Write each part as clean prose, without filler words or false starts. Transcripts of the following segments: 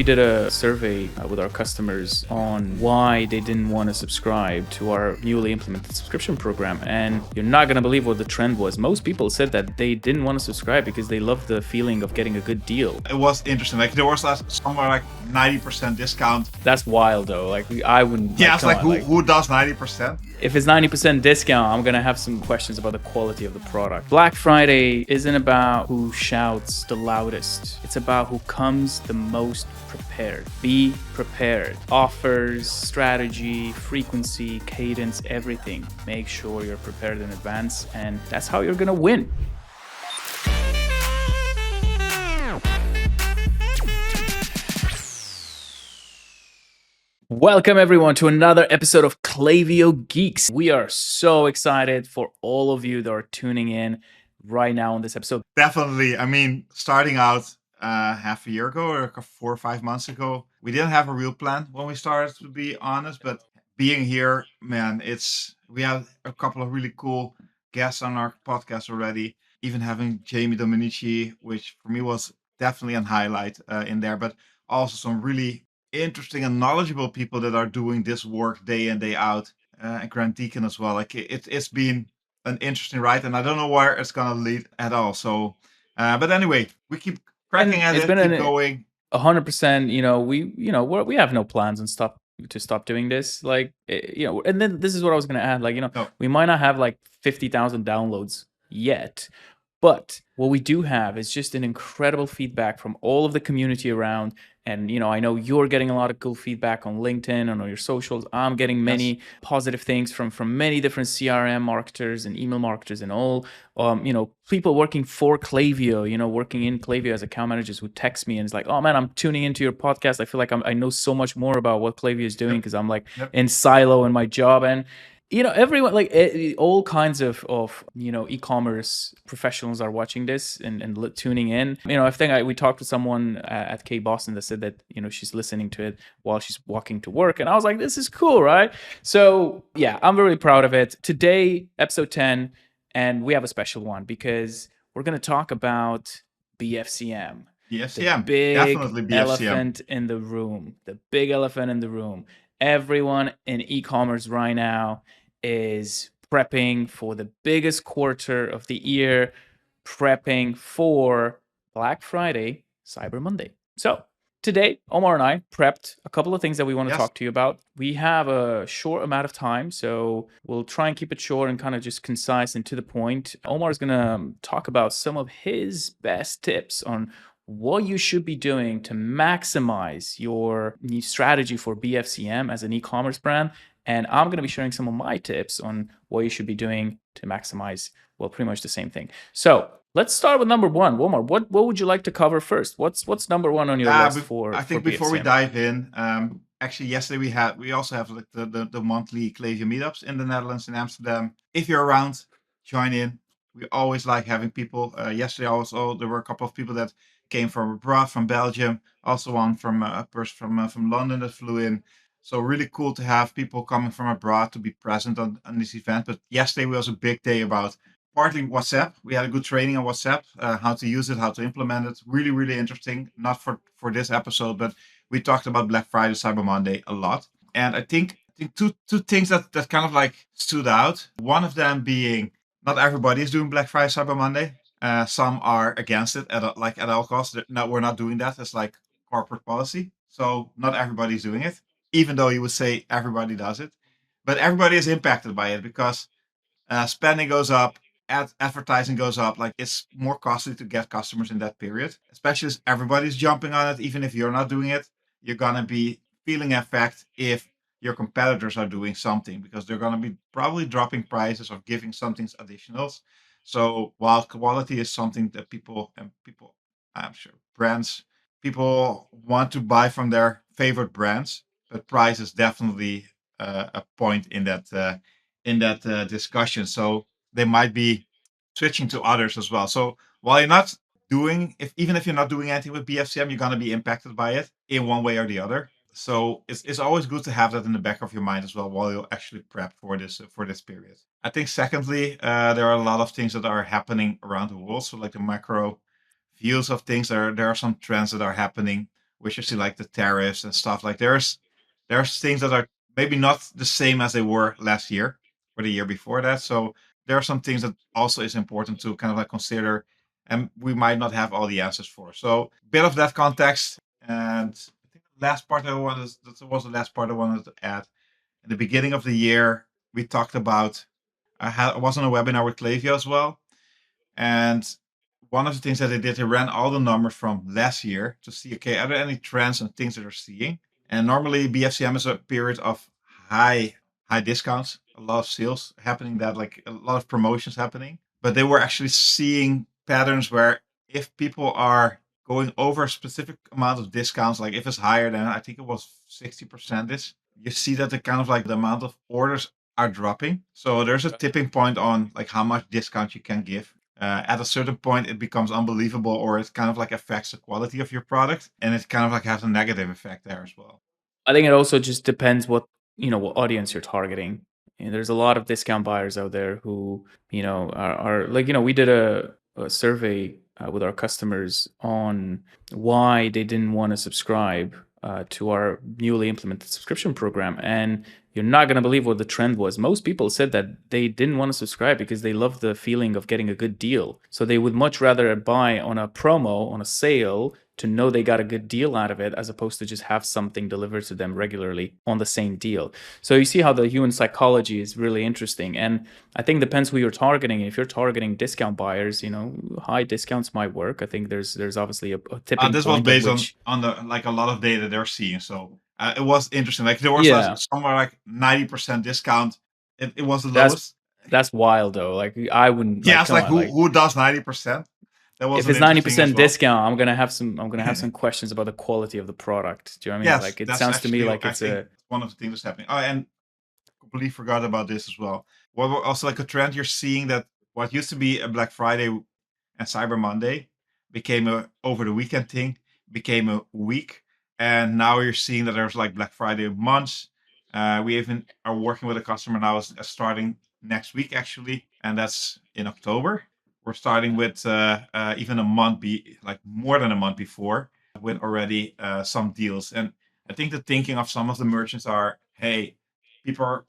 We did a survey with our customers on why they didn't want to subscribe to our newly implemented subscription program. And you're not going to believe what the trend was. Most people said that they didn't want to subscribe because they loved the feeling of getting a good deal. It was interesting. Like there was somewhere like 90% discount. That's wild though. Like I wouldn't. Yeah, it's like who does 90%? If it's 90% discount, I'm going to have some questions about the quality of the product. Black Friday isn't about who shouts the loudest. It's about who comes the most prepared. Be prepared. Offers, strategy, frequency, cadence, everything. Make sure you're prepared in advance, and that's how you're going to win. Welcome everyone to another episode of Klaviyo Geeks. We are so excited for all of you that are tuning in right now on this episode. Definitely. I mean, starting out half a year ago or 4 or 5 months ago, we didn't have a real plan when we started, to be honest. But being here, man, we have a couple of really cool guests on our podcast already. Even having Jamie Dominici, which for me was definitely a highlight in there, but also some really interesting and knowledgeable people that are doing this work day in, day out, and Grant Deacon as well. Like it's been an interesting ride, and I don't know where it's gonna lead at all. So, but anyway, we keep cracking at it, keep going. 100%. We have no plans and stuff to stop doing this. And then this is what I was gonna add. We might not have like 50,000 downloads yet. But what we do have is just an incredible feedback from all of the community around. And, I know you're getting a lot of cool feedback on LinkedIn and on your socials. I'm getting many positive things from many different CRM marketers and email marketers and all, people working for Klaviyo, working in Klaviyo as account managers who text me and it's like, oh man, I'm tuning into your podcast. I feel like I know so much more about what Klaviyo is doing because I'm like in silo in my job. And everyone, all kinds of e-commerce professionals are watching this and tuning in. I think we talked to someone at K Boston that said that she's listening to it while she's walking to work, and I was like, this is cool, right? So yeah, I'm really proud of it. Today, episode 10, and we have a special one because we're going to talk about BFCM. BFCM, definitely BFCM. Elephant in the room. The big elephant in the room. Everyone in e-commerce right now is prepping for the biggest quarter of the year, prepping for Black Friday, Cyber Monday. So today, Omar and I prepped a couple of things that we want to talk to you about. We have a short amount of time, so we'll try and keep it short and kind of just concise and to the point. Omar is going to talk about some of his best tips on what you should be doing to maximize your new strategy for BFCM as an e-commerce brand. And I'm going to be sharing some of my tips on what you should be doing to maximize, well, pretty much the same thing. So let's start with number one. Omar, what would you like to cover first? What's number one on your list for I think for before we dive in, actually yesterday we also have like the monthly Klaviyo meetups in the Netherlands, in Amsterdam. If you're around, join in. We always like having people. Yesterday also there were a couple of people that came from abroad, from Belgium, also one from a person from London that flew in. So really cool to have people coming from abroad to be present on this event. But yesterday was a big day about partly WhatsApp. We had a good training on WhatsApp, how to use it, how to implement it. Really, really interesting. Not for this episode, but we talked about Black Friday, Cyber Monday a lot. And I think two things that kind of like stood out. One of them being not everybody is doing Black Friday, Cyber Monday. Some are against it at all costs. No, we're not doing that. It's like corporate policy. So not everybody's doing it, even though you would say everybody does it. But everybody is impacted by it because spending goes up, advertising goes up. Like it's more costly to get customers in that period, especially as everybody's jumping on it. Even if you're not doing it, you're going to be feeling effect if your competitors are doing something because they're going to be probably dropping prices or giving something additionals. So while quality is something that I'm sure people want to buy from their favorite brands, but price is definitely a point in that discussion. So they might be switching to others as well. So while you're not even if you're not doing anything with BFCM, you're going to be impacted by it in one way or the other. So it's always good to have that in the back of your mind as well while you actually prep for this period. I think secondly, there are a lot of things that are happening around the world. So like the macro views of things, there are some trends that are happening. which you see like the tariffs and stuff. Like there's things that are maybe not the same as they were last year or the year before that. So there are some things that also is important to kind of like consider, and we might not have all the answers for. So bit of that context, and I think the last part I wanted that was the last part I wanted to add. In the beginning of the year, we talked about I was on a webinar with Clavio as well, and one of the things that they did, they ran all the numbers from last year to see, okay, are there any trends and things that they're seeing? And normally BFCM is a period of high discounts, a lot of sales happening, that like a lot of promotions happening. But they were actually seeing patterns where if people are going over a specific amount of discounts, like if it's higher than I think it was 60%, you see that the kind of like the amount of orders are dropping. So there's a tipping point on like how much discount you can give. At a certain point, it becomes unbelievable, or it kind of like affects the quality of your product, and it kind of like has a negative effect there as well. I think it also just depends what what audience you're targeting. There's a lot of discount buyers out there who are like we did a survey with our customers on why they didn't want to subscribe to our newly implemented subscription program, and you're not going to believe what the trend was. Most people said that they didn't want to subscribe because they love the feeling of getting a good deal. So they would much rather buy on a promo, on a sale, to know they got a good deal out of it, as opposed to just have something delivered to them regularly on the same deal. So you see how the human psychology is really interesting. And I think it depends who you're targeting. If you're targeting discount buyers, high discounts might work. I think there's obviously a tipping This was point at based which on the like a lot of data they're seeing. So it was interesting. Like there was yeah, somewhere like 90% discount. It was the that's lowest. that's wild though. Like I wouldn't, like, Yeah, it's come like on, like who does 90%? That was if an it's ninety interesting as percent well. discount, I'm gonna have some questions about the quality of the product. Do you know what I mean? Yes, Like it that's sounds to me actually like I it's think a one of the things that's happening. Oh, and completely forgot about this as well. What also like a trend you're seeing, that what used to be a Black Friday and Cyber Monday became a over the weekend thing, became a week, and now you're seeing that there's like Black Friday months. We even are working with a customer now starting next week actually, and that's in October. We're starting with even a month like more than a month before, with already some deals. And I think the thinking of some of the merchants are, hey, people are,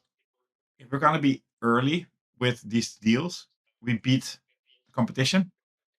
if we're gonna be early with these deals, we beat the competition.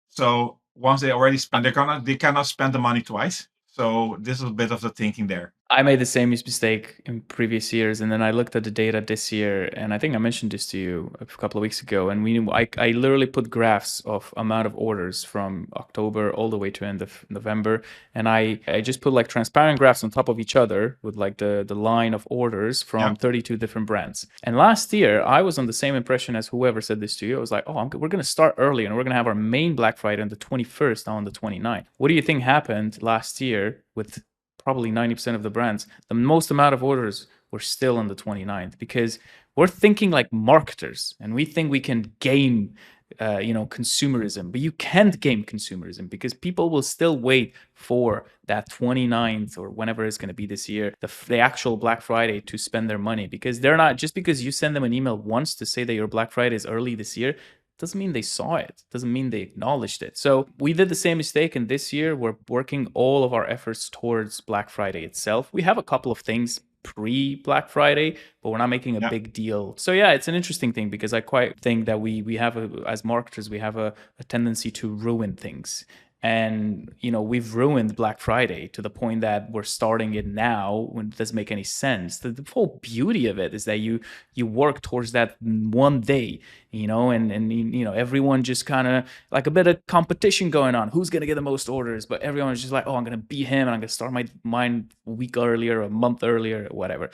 So once they already spend, they cannot spend the money twice. So this is a bit of the thinking there. I made the same mistake in previous years, and then I looked at the data this year, and I think I mentioned this to you a couple of weeks ago. And I literally put graphs of amount of orders from October all the way to end of November, and I just put like transparent graphs on top of each other with like the line of orders from Yeah. 32 different brands. And last year, I was on the same impression as whoever said this to you. I was like, oh, we're gonna start early, and we're gonna have our main Black Friday on the 21st, not on the 29th. What do you think happened last year with probably 90% of the brands? The most amount of orders were still on the 29th, because we're thinking like marketers, and we think we can game consumerism, but you can't game consumerism, because people will still wait for that 29th or whenever it's going to be this year, the actual Black Friday, to spend their money, because they're not, just because you send them an email once to say that your Black Friday is early this year, doesn't mean they saw it, doesn't mean they acknowledged it. So we did the same mistake, and this year we're working all of our efforts towards Black Friday itself. We have a couple of things pre Black Friday, but we're not making a Yeah. big deal. So yeah, it's an interesting thing, because I quite think that we have as marketers, we have a tendency to ruin things. And we've ruined Black Friday to the point that we're starting it now when it doesn't make any sense. The whole beauty of it is that you work towards that one day, and everyone just kind of like a bit of competition going on. Who's gonna get the most orders? But everyone's just like, oh, I'm gonna beat him, and I'm gonna start mine a week earlier, a month earlier, whatever.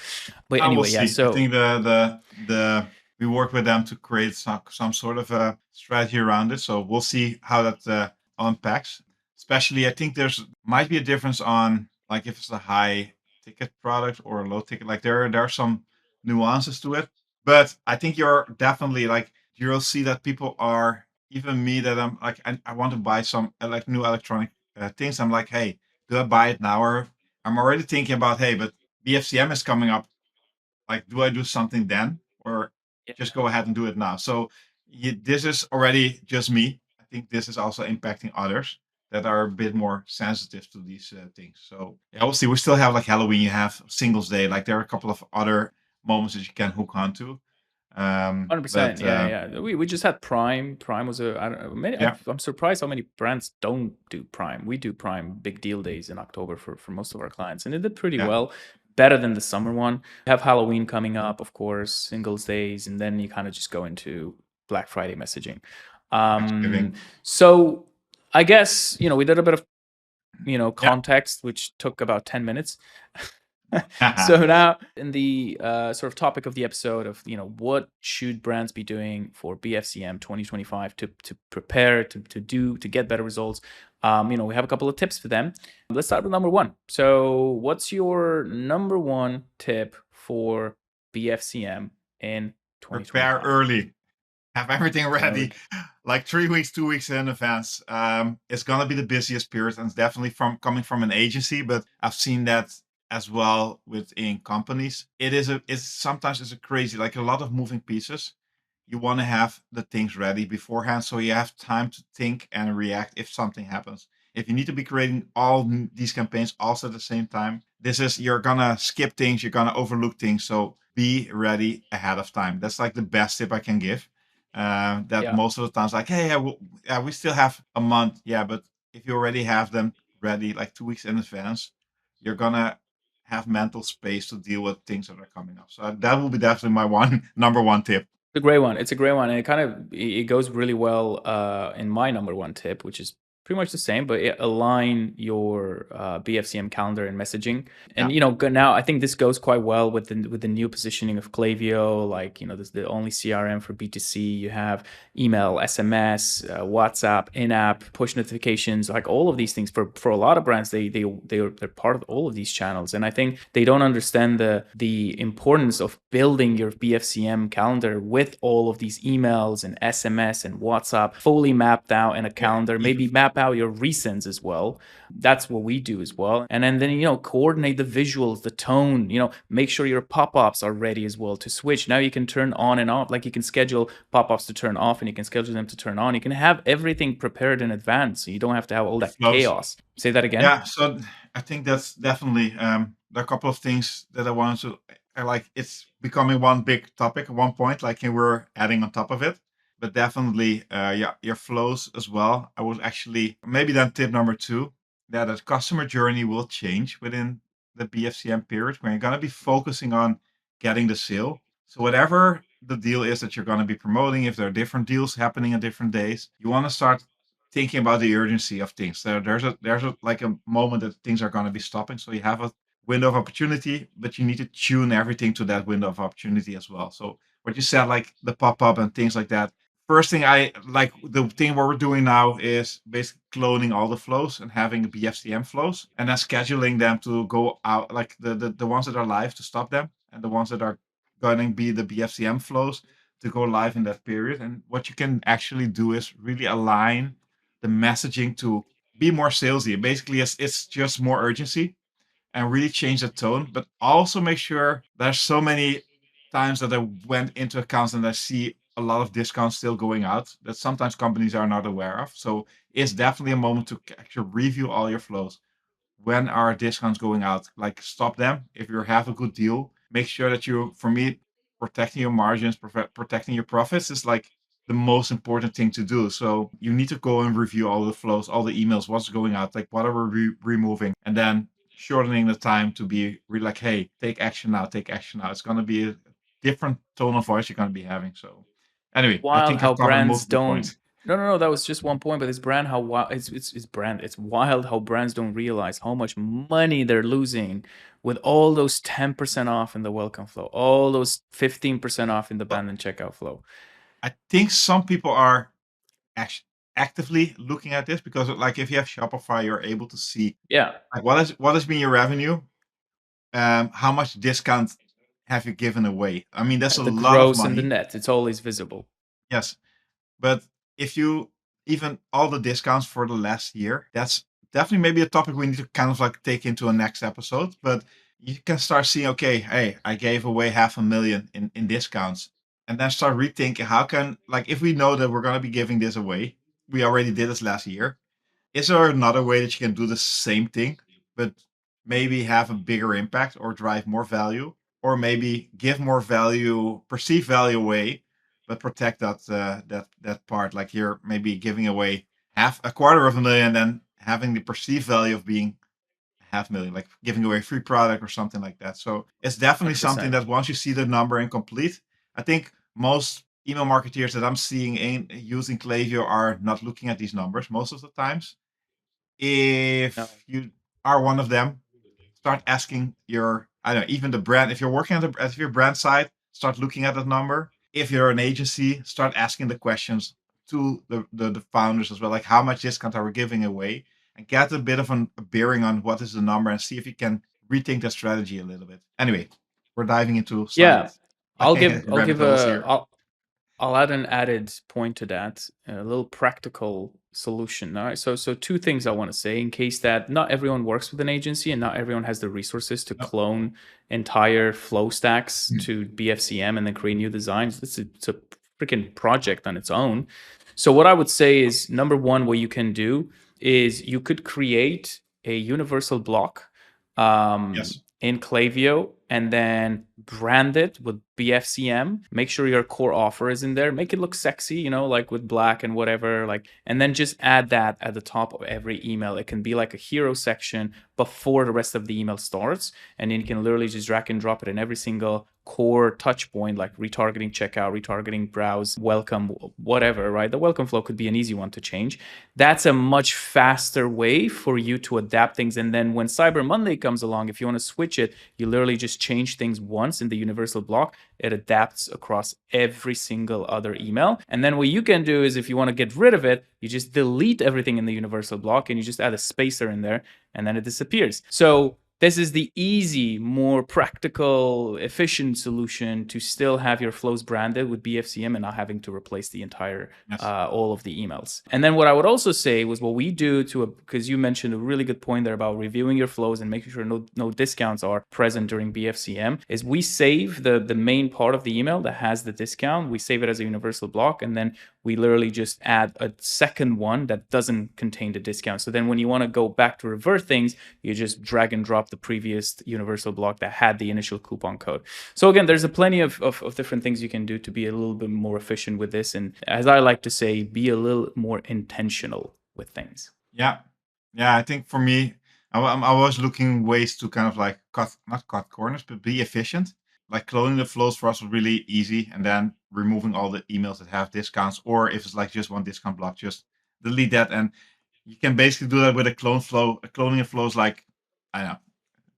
But We'll anyway, yeah. see. I So think the we work with them to create some sort of a strategy around it. So we'll see how that unpacks. Especially, I think there's might be a difference on like if it's a high ticket product or a low ticket. Like there are some nuances to it. But I think you're definitely like you'll see that people are, even me, that I'm like I want to buy some like new electronic things. I'm like, hey, do I buy it now, or I'm already thinking about, hey, but BFCM is coming up. Like, do I do something then, or just go ahead and do it now? So this is already just me. I think this is also impacting others. that are a bit more sensitive to these things. So yeah, obviously we still have like Halloween, you have Singles Day, like there are a couple of other moments that you can hook onto. 100%. But Yeah, yeah. We just had Prime. Prime was a. I don't know. yeah, I'm surprised how many brands don't do Prime. We do Prime big deal days in October for most of our clients, and it did pretty yeah, well. Better than the summer one. We have Halloween coming up, of course, Singles Days, and then you kind of just go into Black Friday messaging. Thanksgiving. So I guess we did a bit of Yeah. context, which took about 10 minutes. So now in the sort of topic of the episode of what should brands be doing for BFCM 2025 to prepare to get better results. We have a couple of tips for them. Let's start with number one. So what's your number one tip for BFCM in Prepare 2025? early. Have everything Early. ready, like 3 weeks, 2 weeks in advance. It's gonna be the busiest period, and it's definitely from coming from an agency, but I've seen that as well within companies. It's sometimes it's a crazy, like a lot of moving pieces. You want to have the things ready beforehand, so you have time to think and react if something happens. If you need to be creating all these campaigns also at the same time, you're gonna skip things, you're gonna overlook things. So be ready ahead of time. That's like the best tip I can give. That Yeah. most of the times, like, hey, yeah, we still have a month. Yeah, but if you already have them ready like 2 weeks in advance, you're gonna have mental space to deal with things that are coming up. So that will be definitely my one number one tip. It's a great one. It's a great one, and it goes really well in my number one tip, which is pretty much the same, but align your BFCM calendar and messaging. And Yeah. now I think this goes quite well with the new positioning of Klaviyo. Like this is the only CRM for B2C. You have email, SMS, WhatsApp, in-app push notifications, like all of these things. For a lot of brands, they're part of all of these channels, and I think they don't understand the importance of building your BFCM calendar with all of these emails and SMS and WhatsApp fully mapped out in a Yeah. calendar. Even Maybe map out your recents as well. That's what we do as well. And then coordinate the visuals, the tone. Make sure your pop-ups are ready as well to switch. Now you can turn on and off. Like you can schedule pop-ups to turn off, and you can schedule them to turn on. You can have everything prepared in advance, so you don't have to have all the that flows. chaos. Say that again. Yeah, so I think that's definitely there are a couple of things that I wanted to I like it's becoming one big topic at one point, like and we're adding on top of it. But definitely yeah, your flows as well. I was actually maybe then tip number two, that the customer journey will change within the BFCM period when you're gonna be focusing on getting the sale. So whatever the deal is that you're gonna be promoting, if there are different deals happening at different days, you want to start thinking about the urgency of things. There's a like a moment that things are going to be stopping. So you have a window of opportunity, but you need to tune everything to that window of opportunity as well. So what you said, like the pop up and things like that. First thing I like the thing what we're doing now is basically cloning all the flows and having BFCM flows and then scheduling them to go out, like the ones that are live to stop them and the ones that are going to be the BFCM flows to go live in that period. And what you can actually do is really align the messaging to be more salesy. Basically, it's just more urgency and really change the tone, but also make sure there's so many times that I went into accounts and I see a lot of discounts still going out that sometimes companies are not aware of. So it's definitely a moment to actually review all your flows. When are discounts going out? Like stop them. If you have a good deal, make sure that you, for me, protecting your margins, protecting your profits is like the most important thing to do. So you need to go and review all the flows, all the emails, what's going out, like what are we removing, and then shortening the time to be really like, hey, take action now, take action now. It's going to be a different tone of voice you're going to be having. So anyway, I Wild think how I've covered brands multiple don't. points. No. That was just one point, but it's brand how wild it's brand. It's wild how brands don't realize how much money they're losing with all those 10% off in the welcome flow, all those 15% off in the But band and checkout flow. I think some people are act- actively looking at this because like if you have Shopify, you're able to see Yeah, like what has been your revenue, how much discount have you given away. I mean, that's a the lot of gross and the money. net, it's always visible. Yes, but if you even all the discounts for the last year, that's definitely maybe a topic we need to kind of like take into a next episode. But you can start seeing, okay, hey, I gave away 500,000 in discounts, and then start rethinking how can, like if we know that we're gonna be giving this away, we already did this last year. Is there another way that you can do the same thing, but maybe have a bigger impact or drive more value, or maybe give more value, perceived value away, but protect that part? Like you're maybe giving away half a quarter of a million, then having the perceived value of being half million, like giving away a free product or something like that. So it's definitely something 100%. that once you see the number and complete, I think most email marketeers that I'm seeing using Klaviyo are not looking at these numbers most of the times. No. If you are one of them, start asking your, I don't know, even the brand. If you're working at your brand side, start looking at that number. If you're an agency, start asking the questions to the founders as well, like how much discount are we giving away, and get a bit of a bearing on what is the number, and see if you can rethink the strategy a little bit. Anyway, we're diving into Yeah. slight I'll like, give I'll rabbit give holes a here. I'll add an added point to that, a little practical solution. All right. So two things I want to say in case that not everyone works with an agency and not everyone has the resources to No. clone entire flow stacks Hmm. to BFCM and then create new designs. It's a freaking project on its own. So what I would say is number one, what you can do is you could create a universal block Yes. in Klaviyo and then brand it with BFCM. Make sure your core offer is in there. Make it look sexy, like with black and whatever. And then just add that at the top of every email. It can be like a hero section before the rest of the email starts. And then you can literally just drag and drop it in every single core touch point, like retargeting checkout, retargeting browse, welcome, whatever, right? The welcome flow could be an easy one to change. That's a much faster way for you to adapt things. And then when Cyber Monday comes along, if you want to switch it, you literally just change things once in the universal block. It adapts across every single other email. And then what you can do is if you want to get rid of it, you just delete everything in the universal block and you just add a spacer in there and then it disappears. So this is the easy, more practical, efficient solution to still have your flows branded with BFCM and not having to replace the entire Yes. all of the emails. And then what I would also say was what we do because you mentioned a really good point there about reviewing your flows and making sure no discounts are present during BFCM is we save the main part of the email that has the discount. We save it as a universal block and then we literally just add a second one that doesn't contain the discount. So then when you want to go back to revert things, you just drag and drop the previous universal block that had the initial coupon code. So again, there's a plenty of different things you can do to be a little bit more efficient with this. And as I like to say, be a little more intentional with things. Yeah. Yeah. I think for me, I was looking ways to kind of like not cut corners, but be efficient. Like cloning the flows for us was really easy. And then removing all the emails that have discounts, or if it's like just one discount block, just delete that. And you can basically do that with a clone flow. A cloning a flow is like, I don't know,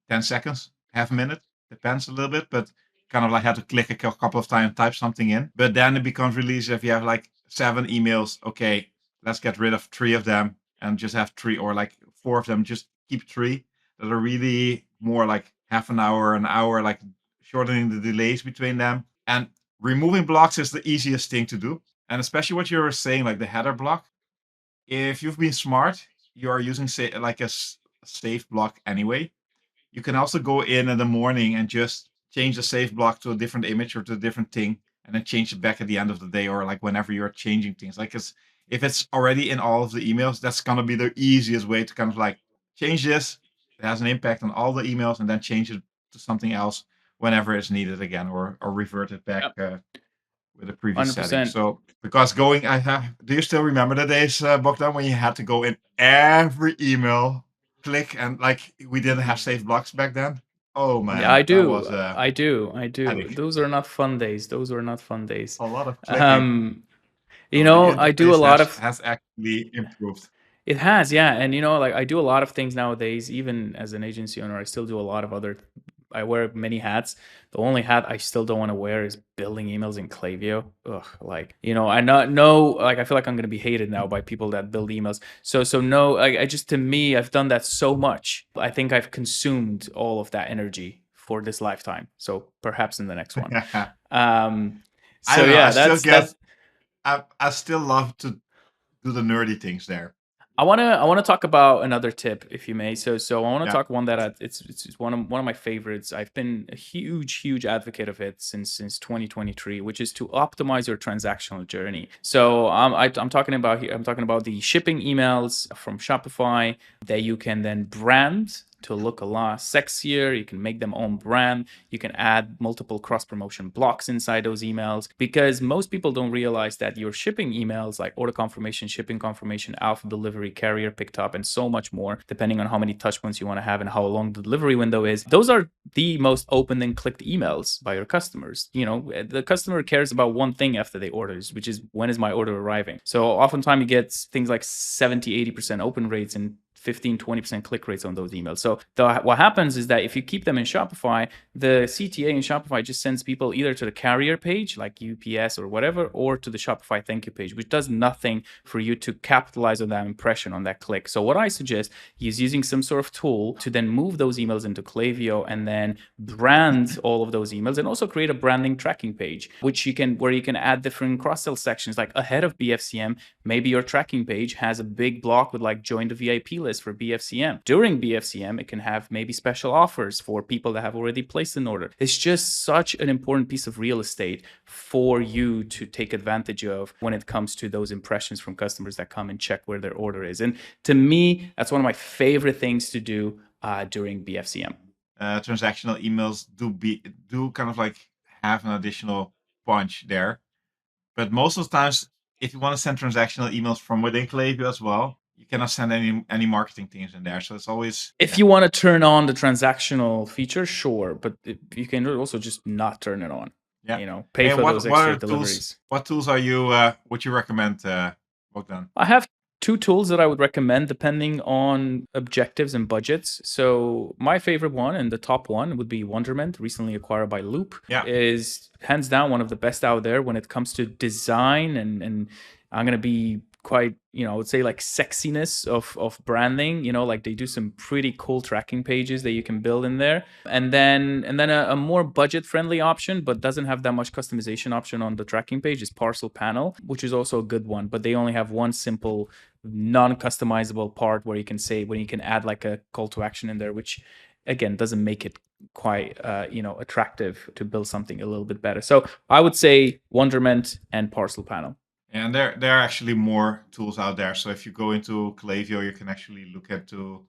10 seconds, half a minute, depends a little bit, but kind of like had to click a couple of times, type something in. But then it becomes really easy if you have like 7 emails. Okay, let's get rid of 3 of them and just have 3, or like 4 of them, just keep 3 that are really more like half an hour, like shortening the delays between them. And removing blocks is the easiest thing to do. And especially what you were saying, like the header block. If you've been smart, you are using say like a save block anyway. You can also go in the morning and just change the save block to a different image or to a different thing, and then change it back at the end of the day, or like whenever you're changing things. Like if it's already in all of the emails, that's gonna be the easiest way to kind of like change this. It has an impact on all the emails, and then change it to something else whenever it's needed again, or revert it back Yep. with the previous setting. 100%. So because I have. Do you still remember the days, Bogdan, when you had to go in every email, click, and like we didn't have saved blocks back then? Oh Yeah, man, I that do. was a I do. I do. headache. Those are not fun days. Those were not fun days. A lot of clicking. Um, So the I do a interface lot has of has actually improved. It has, yeah. And like I do a lot of things nowadays, even as an agency owner, I still do a lot of other I wear many hats. The only hat I still don't want to wear is building emails in Klaviyo. Ugh, like, I not know like I feel like I'm gonna be hated now by people that build emails. So no, I just to me, I've done that so much. I think I've consumed all of that energy for this lifetime. So perhaps in the next one. Um I so don't know. yeah, that's I still love to do the nerdy things there. I wanna talk about another tip, if you may. So I wanna Yeah. talk one that it's one of my favorites. I've been a huge advocate of it since 2023, which is to optimize your transactional journey. So I'm talking about here. I'm talking about the shipping emails from Shopify that you can then brand to look a lot sexier. You can make them own brand. You can add multiple cross promotion blocks inside those emails, because most people don't realize that your shipping emails, like order confirmation, shipping confirmation, alpha delivery, carrier picked up, and so much more, depending on how many touch points you want to have and how long the delivery window is, those are the most opened and clicked emails by your customers. The customer cares about one thing after they orders, which is, when is my order arriving? So oftentimes you get things like 70-80% open rates and 15-20% click rates on those emails. So what happens is that if you keep them in Shopify, the CTA in Shopify just sends people either to the carrier page, like UPS or whatever, or to the Shopify thank you page, which does nothing for you to capitalize on that impression, on that click. So what I suggest is using some sort of tool to then move those emails into Klaviyo and then brand all of those emails, and also create a branding tracking page, where you can add different cross-sell sections. Like ahead of BFCM, maybe your tracking page has a big block with like join the VIP list for BFCM. During BFCM, it can have maybe special offers for people that have already placed an order. It's just such an important piece of real estate for you to take advantage of when it comes to those impressions from customers that come and check where their order is. And to me, that's one of my favorite things to do during BFCM. Transactional emails do kind of like have an additional punch there. But most of the times, if you want to send transactional emails from within Klaviyo as well, you cannot send any marketing teams in there. So it's always, if you want to turn on the transactional feature, sure, but you can also just not turn it on. Pay and for those extra tools? deliveries. What tools would you recommend, Bogdan? I have two tools that I would recommend depending on objectives and budgets. So my favorite one and the top one would be Wonderment, recently acquired by Loop. Yeah. Is hands down one of the best out there when it comes to design, and I'm gonna be quite, I would say, like sexiness of branding. Like they do some pretty cool tracking pages that you can build in there. And then a more budget friendly option, but doesn't have that much customization option on the tracking page, is Parcel Panel, which is also a good one, but they only have one simple non-customizable part where you can add like a call to action in there, which again doesn't make it quite attractive to build something a little bit better. So I would say Wonderment and Parcel Panel. And there are actually more tools out there. So if you go into Klaviyo, you can actually look at the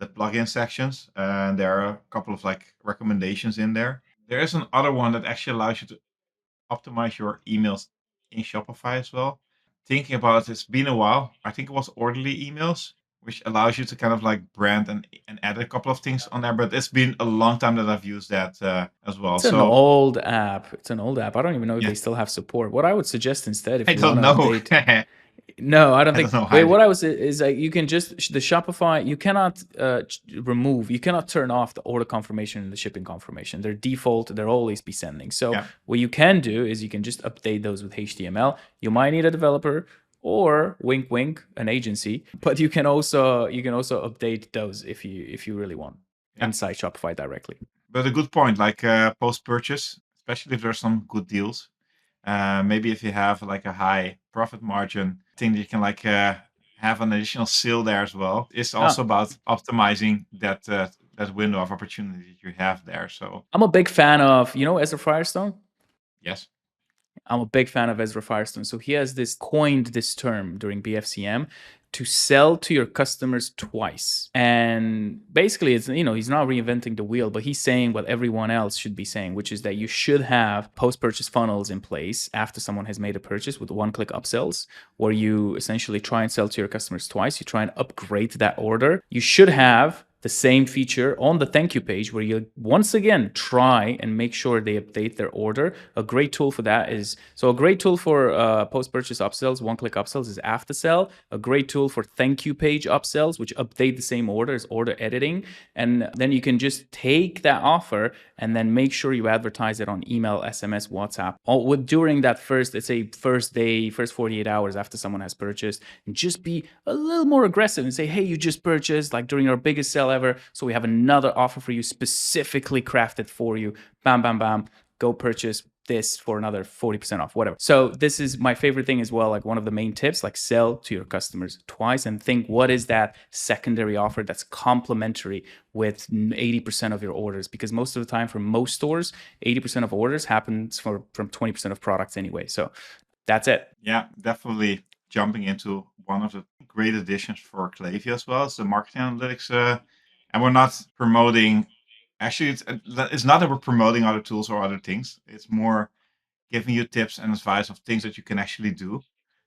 plugin sections, and there are a couple of like recommendations in there. There is another one that actually allows you to optimize your emails in Shopify as well. Thinking about it, it's been a while. I think it was orderly emails, which allows you to kind of like brand and add a couple of things on there. But it's been a long time that I've used that as well. It's an old app. I don't even know if they still have support. What I would suggest instead, if I you don't want to know. update, no, I don't think. don't know Wait, either. what I was is like you can just the Shopify. You cannot you cannot turn off the order confirmation and the shipping confirmation. They're default. They'll always be sending. So what you can do is you can just update those with HTML. You might need a developer, or wink wink, an agency, but you can also update those if you really want inside Shopify directly. But a good point, like post purchase, especially if there's some good deals. Maybe if you have like a high profit margin, I think you can like have an additional sale there as well. It's also about optimizing that window of opportunity you have there. So I'm a big fan of Ezra Firestone. Yes. I'm a big fan of Ezra Firestone. So he has coined this term during BFCM to sell to your customers twice. And basically it's, he's not reinventing the wheel, but he's saying what everyone else should be saying, which is that you should have post-purchase funnels in place after someone has made a purchase with one-click upsells, where you essentially try and sell to your customers twice. You try and upgrade that order. You should have the same feature on the thank you page, where you once again try and make sure they update their order. A great tool for that is, a great tool for post-purchase upsells, one-click upsells, is Aftersell. A great tool for thank you page upsells, which update the same order, is order editing. And then you can just take that offer and then make sure you advertise it on email, SMS, WhatsApp, during that first 48 hours after someone has purchased, and just be a little more aggressive and say, hey, you just purchased, like during our biggest sale ever, so we have another offer for you specifically crafted for you. Bam, bam, bam. Go purchase. this for another 40% off, whatever. So this is my favorite thing as well. Like one of the main tips, like sell to your customers twice and think what is that secondary offer that's complementary with 80% of your orders, because most of the time for most stores, 80% of orders happens from 20% of products anyway. So that's it. Yeah, definitely jumping into one of the great additions for Klaviyo as well as the marketing analytics. And we're not promoting, actually, it's not that we're promoting other tools or other things. It's more giving you tips and advice of things that you can actually do.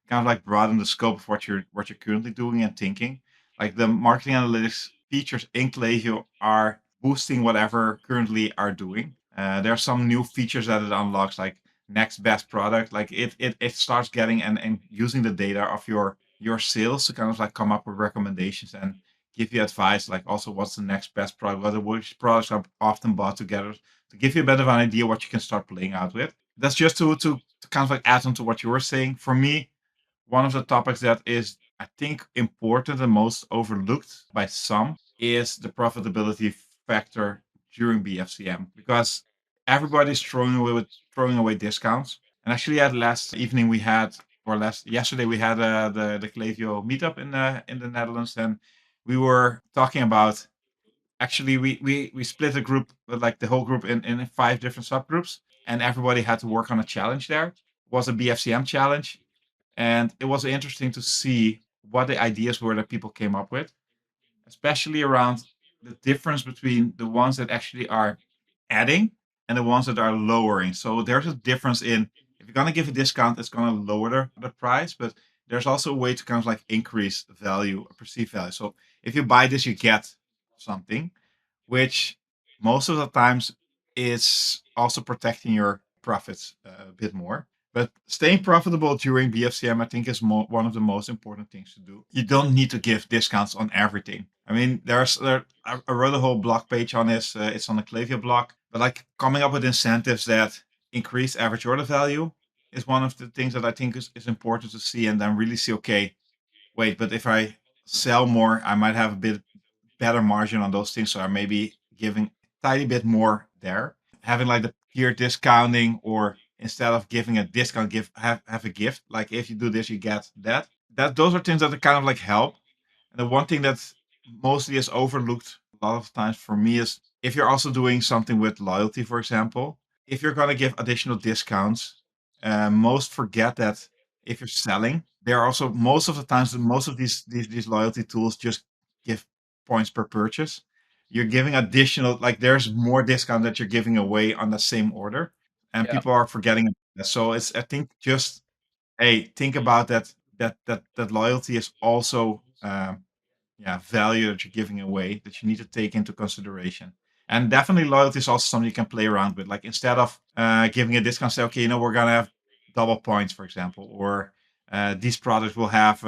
Kind of like broaden the scope of what you're currently doing and thinking. Like the marketing analytics features in Klaviyo are boosting whatever currently are doing. There are some new features that it unlocks, like next best product. Like it starts getting and using the data of your sales to kind of like come up with recommendations and give you advice, like also what's the next best product, which products are often bought together, to give you a bit of an idea what you can start playing out with. That's just to kind of like add on to what you were saying. For me, one of the topics that is, I think, important and most overlooked by some is the profitability factor during BFCM, because everybody's throwing away discounts. And actually, at last evening we had, or last yesterday we had the Klaviyo meetup in the Netherlands, and we were talking about. Actually, we split the group, like the whole group, in 5 different subgroups, and everybody had to work on a challenge there. It was a BFCM challenge, and it was interesting to see what the ideas were that people came up with, especially around the difference between the ones that actually are adding and the ones that are lowering. So there's a difference in, if you're going to give a discount, it's going to lower the price, but there's also a way to kind of like increase value, perceived value. So if you buy this, you get something, which most of the times is also protecting your profits a bit more. But staying profitable during BFCM, I think, is one of the most important things to do. You don't need to give discounts on everything. I mean, I wrote a whole blog page on this. It's on the Klaviyo blog. But like coming up with incentives that increase average order value is one of the things that I think is important to see, and then really see, okay, wait, but if I sell more, I might have a bit better margin on those things. So I'm maybe giving a tiny bit more there. Having like the peer discounting, or instead of giving a discount, have a gift. Like if you do this, you get that. Those are things that kind of like help. And the one thing that mostly is overlooked a lot of times for me is, if you're also doing something with loyalty, for example, if you're going to give additional discounts, most forget that if you're selling, there are also most of the times most of these loyalty tools just give points per purchase. You're giving additional, like there's more discount that you're giving away on the same order, and Yeah. people are forgetting that. So it's, I think, just, hey, think about that. That loyalty is also value that you're giving away, that you need to take into consideration. And definitely loyalty is also something you can play around with. Like instead of giving a discount, say, okay, we're gonna have double points, for example, or these products will have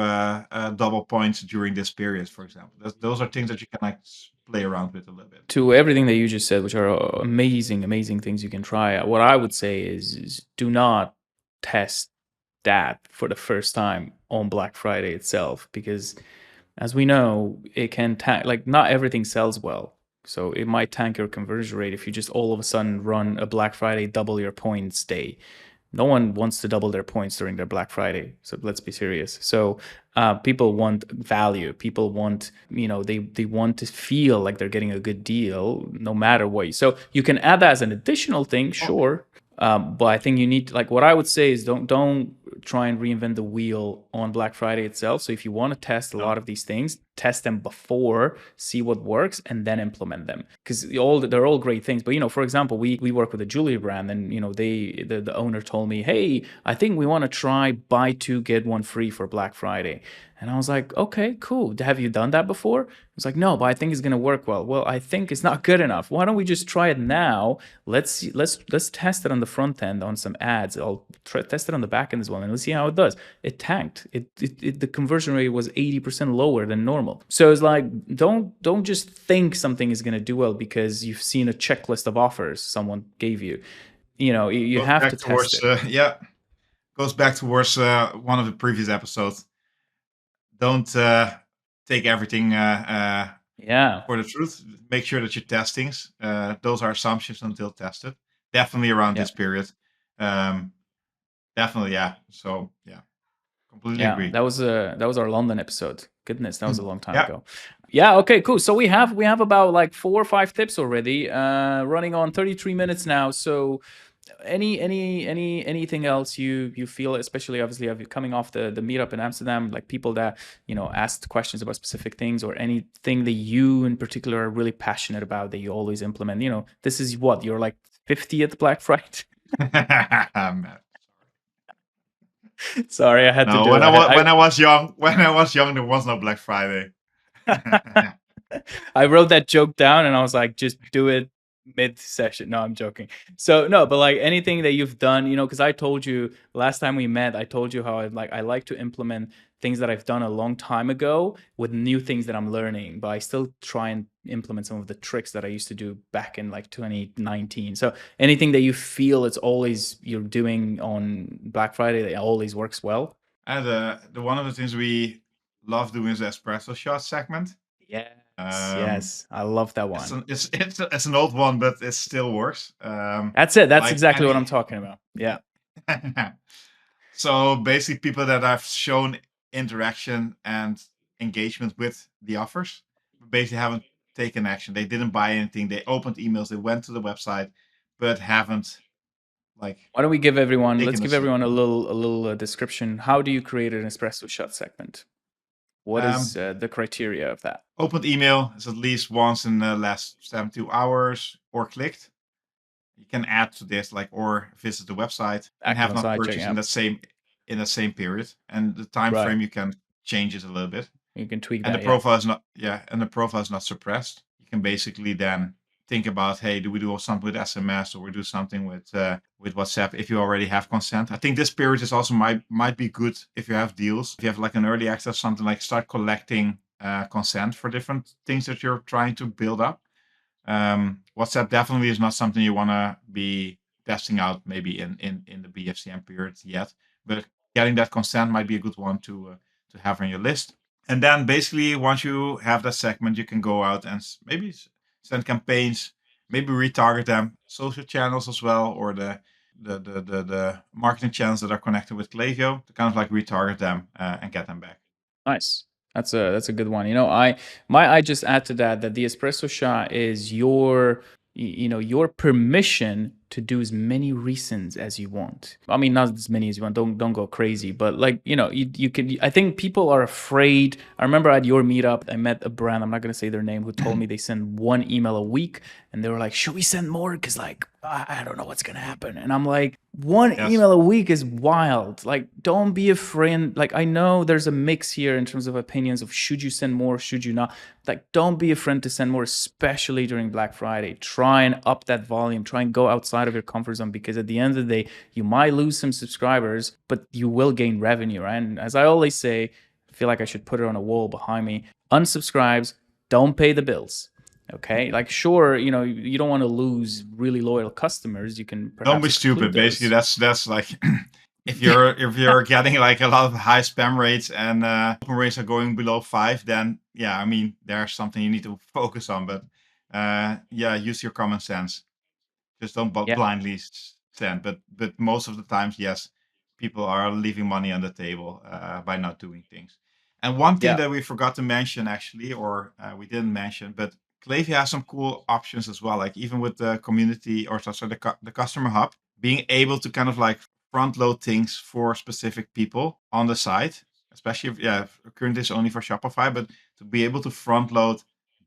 double points during this period, for example. Those are things that you can like play around with a little bit. To everything that you just said, which are amazing, amazing things you can try, what I would say is do not test that for the first time on Black Friday itself, because as we know, it can tank, like not everything sells well. So it might tank your conversion rate if you just all of a sudden run a Black Friday double your points day. No one wants to double their points during their Black Friday. So let's be serious. So people want value. People want, they want to feel like they're getting a good deal no matter what. So you can add that as an additional thing, sure. But I think you need, like, what I would say is don't try and reinvent the wheel on Black Friday itself. So if you want to test a lot of these things, test them before, see what works, and then implement them. Because they're all great things. But for example, we work with a jewelry brand, and the owner told me, hey, I think we want to try buy 2 get 1 free for Black Friday. And I was like, okay, cool. Have you done that before? It's like, no, but I think it's gonna work well. Well, I think it's not good enough. Why don't we just try it now? Let's test it on the front end on some ads. I'll test it on the back end as well, and let's see how it does. It tanked. The conversion rate was 80% lower than normal. So it's like, don't just think something is gonna do well because you've seen a checklist of offers someone gave you. You have to test it. Goes back towards one of the previous episodes. Don't take everything Yeah. for the truth. Make sure that your testings, those are assumptions until tested. Definitely around Yeah. this period. Um, definitely, yeah. So yeah, completely Yeah, agree. that was our London episode. Goodness, that was a long time Yeah. ago. Yeah, okay, cool. So we have about like 4 or 5 tips already. Running on 33 minutes now. So anything else you feel, especially obviously of you coming off the meetup in Amsterdam, like people that asked questions about specific things, or anything that you in particular are really passionate about that you always implement? This is what you're like 50th Black Friday. Man. Sorry, I had to No, do it. when I was young, there was no Black Friday. I wrote that joke down and I was like, just do it mid session. No, I'm joking. So no, but like anything that you've done, because I told you last time we met, I told you how I like to implement things that I've done a long time ago with new things that I'm learning, but I still try and implement some of the tricks that I used to do back in like 2019. So anything that you feel it's always you're doing on Black Friday that always works well. And the one of the things we love doing is the espresso shot segment. Yes, yes. I love that one. It's an old one, but it still works. That's it. That's Like exactly what I'm any. talking about. Yeah. So basically, people that have shown interaction and engagement with the offers basically haven't taken action. They didn't buy anything. They opened emails. They went to the website, but haven't like Why don't we give everyone? Let's taken a give step. everyone a little description. How do you create an espresso shot segment? What is Um, the criteria of that? Opened email is at least once in the last 72 hours or clicked. You can add to this, like, or visit the website and Active have on not side check. purchased Yeah. in the same period. And the time Right. frame you can change it a little bit. You can tweak And that. Yeah. the profile is not suppressed. You can basically then think about, hey, do we do something with SMS, or we do something with WhatsApp if you already have consent? I think this period is also might be good if you have deals. If you have like an early access, something like start collecting consent for different things that you're trying to build up. WhatsApp definitely is not something you want to be testing out maybe in the BFCM period yet, but getting that consent might be a good one to have on your list. And then basically, once you have that segment, you can go out and maybe send campaigns, maybe retarget them, social channels as well, or the marketing channels that are connected with Klaviyo to kind of like retarget them and get them back. Nice. That's a good one. I just add to that the espresso shot is your permission to do as many resends as you want. I mean, not as many as you want. Don't go crazy, but like you can. I think people are afraid. I remember at your meetup, I met a brand. I'm not gonna say their name, who told me they send one email a week, and they were like, "Should we send more? Because like I don't know what's gonna happen." And I'm like, one Yes. email a week is wild. Like, don't be afraid. Like, I know there's a mix here in terms of opinions of should you send more, should you not. Like, don't be afraid to send more, especially during Black Friday. Try and up that volume. Try and go outside of your comfort zone, because at the end of the day, you might lose some subscribers, but you will gain revenue, right? And as I always say, I feel like I should put it on a wall behind me. Unsubscribes, don't pay the bills. Okay, like sure, you don't want to lose really loyal customers. You can Don't perhaps be exclude stupid. Basically, those. that's like if you're getting like a lot of high spam rates and open rates are going below 5, then yeah, I mean there's something you need to focus on. But yeah, use your common sense. Just don't Yeah, blindly send. But most of the times, yes, people are leaving money on the table by not doing things. And one thing yeah. that we forgot to mention actually, or we didn't mention, but Klaviyo has some cool options as well. Like even with the community, or sorry, the customer hub, being able to kind of like front load things for specific people on the site, especially if, yeah, currently it's only for Shopify, but to be able to front load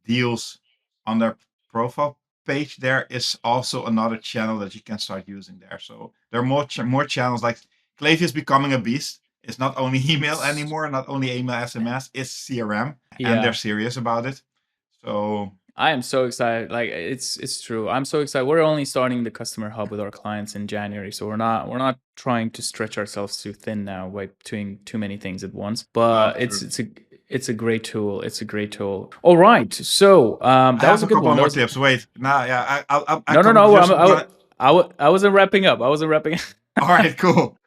deals on their profile page there is also another channel that you can start using there. So there are more channels. Like Klaviyo is becoming a beast. It's not only email anymore, not only email SMS, it's CRM, and they're Yeah, serious about it. So I am so excited. Like it's true. I'm so excited. We're only starting the customer hub with our clients in January, so we're not trying to stretch ourselves too thin now by doing too many things at once. no, But true. it's a great tool. It's a great tool. All right. So I that was have a a good couple one. That more was tips. Wait, now, yeah, I no, no, come no. just gonna. I wasn't wrapping up. I wasn't wrapping. All right, cool.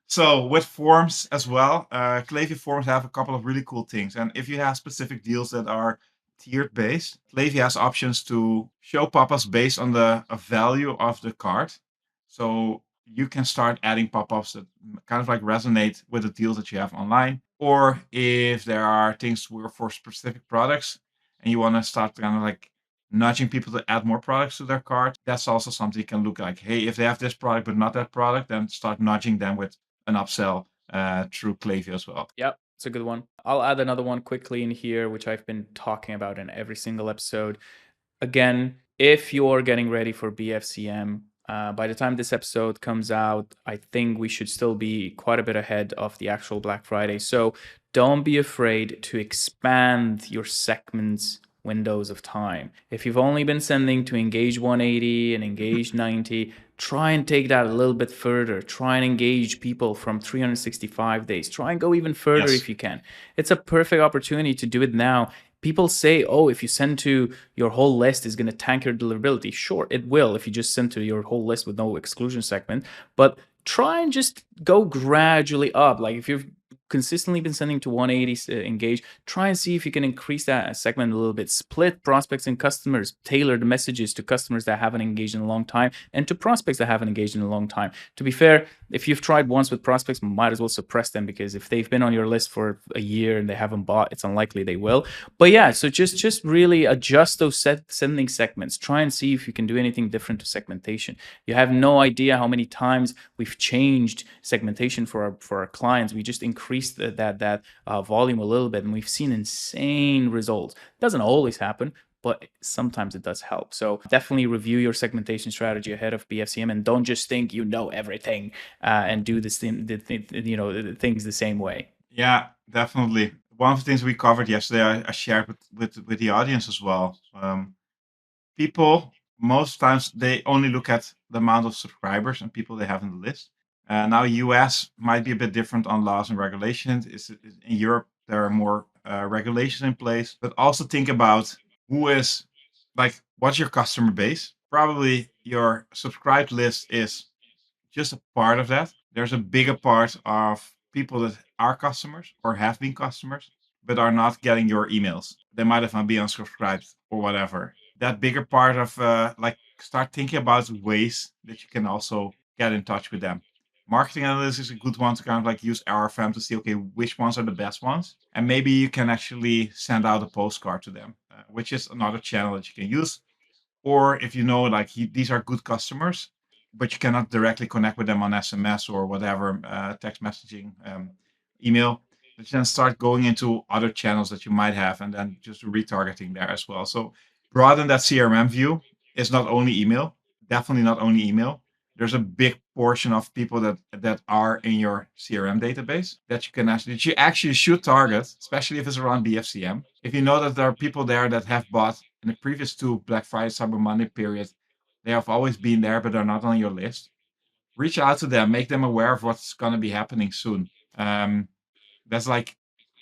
So with forms as well, Klaviyo forms have a couple of really cool things. And if you have specific deals that are tiered based, Klaviyo has options to show pop-ups based on the value of the card. So you can start adding pop-ups that kind of like resonate with the deals that you have online. Or if there are things for specific products and you want to start kind of like nudging people to add more products to their cart, that's also something you can look like. Hey, if they have this product but not that product, then start nudging them with an upsell through Klaviyo as well. Yep, it's a good one. I'll add another one quickly in here, which I've been talking about in every single episode. Again, if you're getting ready for BFCM, by the time this episode comes out, I think we should still be quite a bit ahead of the actual Black Friday. So don't be afraid to expand your segments windows of time. If you've only been sending to Engage 180 and Engage 90, try and take that a little bit further. Try and engage people from 365 days. Try and go even further if you can. It's a perfect opportunity to do it now. People say, oh, if you send to your whole list, it's going to tank your deliverability. Sure, it will if you just send to your whole list with no exclusion segment. But try and just go gradually up. Like if you've consistently been sending to 180 engage, try and see if you can increase that segment a little bit. Split prospects and customers. Tailor the messages to customers that haven't engaged in a long time and to prospects that haven't engaged in a long time. To be fair, if you've tried once with prospects, might as well suppress them, because if they've been on your list for a year and they haven't bought, it's unlikely they will. But yeah, so just really adjust those sending segments. Try and see if you can do anything different to segmentation. You have no idea how many times we've changed segmentation for our clients. We just increased that volume a little bit, and we've seen insane results. It doesn't always happen, but sometimes it does help. So definitely review your segmentation strategy ahead of BFCM, and don't just think you know everything and do this thing, things the same way. Yeah, definitely. One of the things we covered yesterday, I shared with the audience as well. People most times they only look at the amount of subscribers and people they have in the list. Now, US might be a bit different on laws and regulations. In Europe, there are more regulations in place. But also think about who is like, what's your customer base? Probably your subscribed list is just a part of that. There's a bigger part of people that are customers or have been customers, but are not getting your emails. They might have been unsubscribed or whatever. That bigger part of like start thinking about ways that you can also get in touch with them. Marketing analytics is a good one to kind of like use RFM to see, okay, which ones are the best ones. And maybe you can actually send out a postcard to them, which is another channel that you can use. Or if you know, like these are good customers, but you cannot directly connect with them on SMS or whatever, text messaging, email, but then start going into other channels that you might have and then just retargeting there as well. So broaden that CRM view. Is not only email, definitely not only email. There's a big portion of people that are in your CRM database that you actually should target, especially if it's around BFCM. If you know that there are people there that have bought in the previous two Black Friday, Cyber Monday periods, they have always been there, but they're not on your list. Reach out to them, make them aware of what's going to be happening soon. That's like,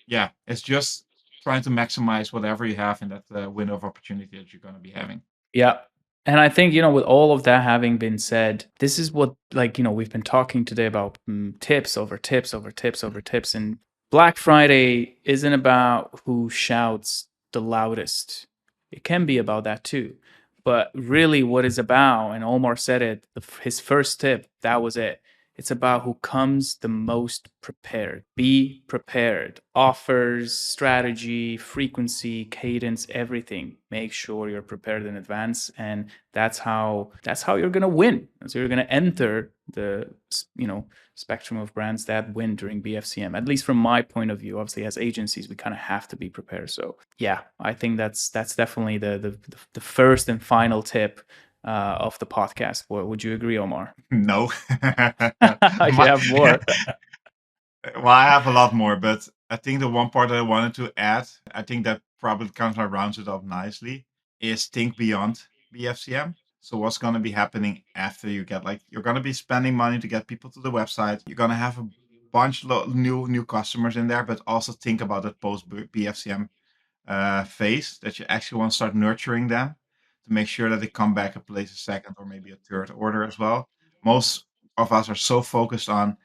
yeah, it's just trying to maximize whatever you have in that window of opportunity that you're going to be having. Yeah. And I think, with all of that having been said, this is what, we've been talking today about tips over tips over tips over tips. And Black Friday isn't about who shouts the loudest. It can be about that too. But really, what it's about, and Omar said it, his first tip, that was it. It's about who comes the most prepared. Be prepared. Offers, strategy, frequency, cadence, everything. Make sure you're prepared in advance, and that's how you're gonna win. So you're gonna enter the spectrum of brands that win during BFCM. At least from my point of view. Obviously, as agencies, we kind of have to be prepared. So yeah, I think that's definitely the first and final tip of the podcast. Would you agree, Omar? No. You have more. Well, I have a lot more, but I think the one part that I wanted to add, I think that probably kind of rounds it up nicely, is think beyond BFCM. So what's going to be happening after you get you're going to be spending money to get people to the website. You're going to have a bunch of new customers in there, but also think about that post BFCM phase that you actually want to start nurturing them to make sure that they come back and place a second or maybe a third order as well. Most of us are so focused on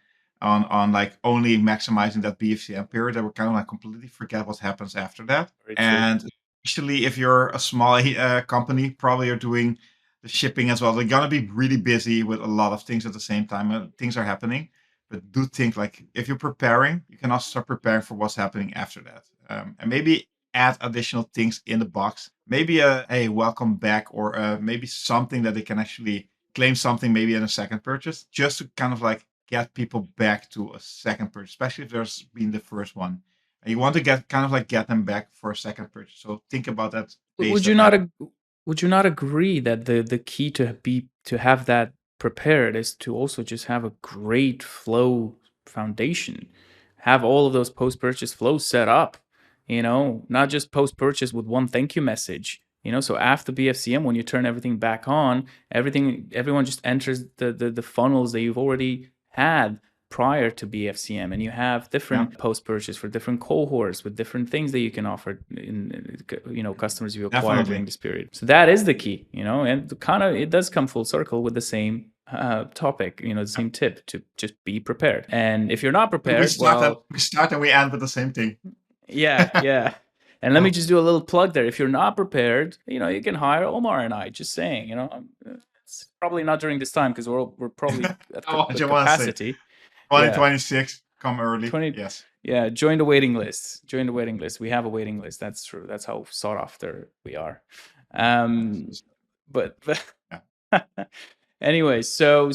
like only maximizing that BFCM period that we kind of like completely forget what happens after that. Very true. And especially if you're a small company, probably you're doing the shipping as well. They're gonna be really busy with a lot of things at the same time. Things are happening, but do think like if you're preparing, you can also start preparing for what's happening after that, and maybe add additional things in the box. Maybe a hey, welcome back, or maybe something that they can actually claim something maybe in a second purchase, just to kind of like get people back to a second purchase, especially if there's been the first one. And you want to get them back for a second purchase. So think about that. Would you not agree that the key to have that prepared is to also just have a great flow foundation, have all of those post-purchase flows set up, not just post-purchase with one thank you message, so after BFCM, when you turn everything back on, everyone just enters the funnels that you've already had prior to BFCM, and you have different post-purchase for different cohorts with different things that you can offer in customers you acquire during this period. So that is the key, and kind of it does come full circle with the same topic, the same tip to just be prepared. And if you're not prepared, we start and we end with the same thing. Yeah. And let me just do a little plug there. If you're not prepared, you can hire Omar and I. Just saying, it's probably not during this time because we're probably at capacity. 2026, come early. Yes. Yeah, join the waiting list. We have a waiting list. That's true. That's how sought after we are. But anyway, so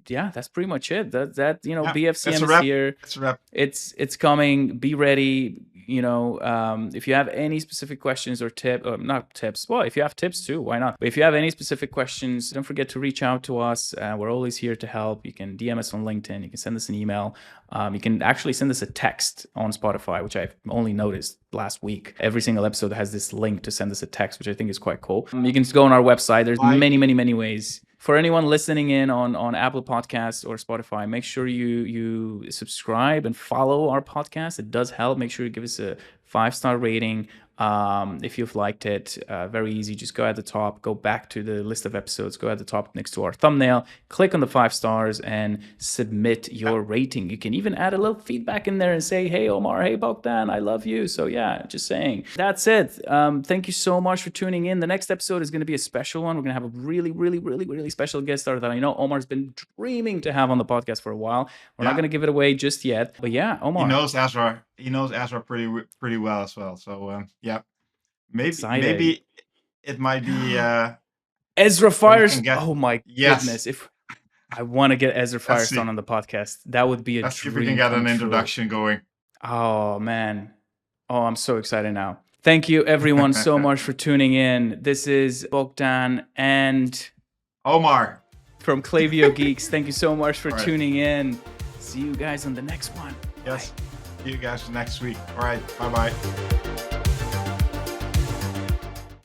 yeah, that's pretty much it. That BFCM is here. That's a wrap. It's coming. Be ready. If you have any specific questions or not tips, well, if you have tips too, why not? But if you have any specific questions, don't forget to reach out to us. We're always here to help. You can DM us on LinkedIn. You can send us an email. You can actually send us a text on Spotify, which I've only noticed last week. Every single episode has this link to send us a text, which I think is quite cool. You can just go on our website. There's many ways. For anyone listening in on Apple Podcasts or Spotify, make sure you subscribe and follow our podcast. It does help. Make sure you give us a 5-star rating if you've liked it. Very easy. Just go at the top, go back to the list of episodes, go at the top next to our thumbnail, click on the 5 stars and submit your rating. You can even add a little feedback in there and say, hey, Omar, hey, Bogdan, I love you. So yeah, just saying. That's it. Thank you so much for tuning in. The next episode is going to be a special one. We're going to have a really special guest star that I know Omar's been dreaming to have on the podcast for a while. We're not going to give it away just yet. But yeah, Omar. He knows Ezra pretty well as well. So yeah, maybe it might be Ezra Firestone. Oh my goodness! If I want to get Ezra Firestone on the podcast, that would be a dream. Let's see if we can get an introduction going. Oh man! Oh, I'm so excited now. Thank you everyone so much for tuning in. This is Bogdan and Omar from Klaviyo Geeks. Thank you so much for tuning in. See you guys on the next one. Yes. Bye. See you guys next week. All right. Bye-bye.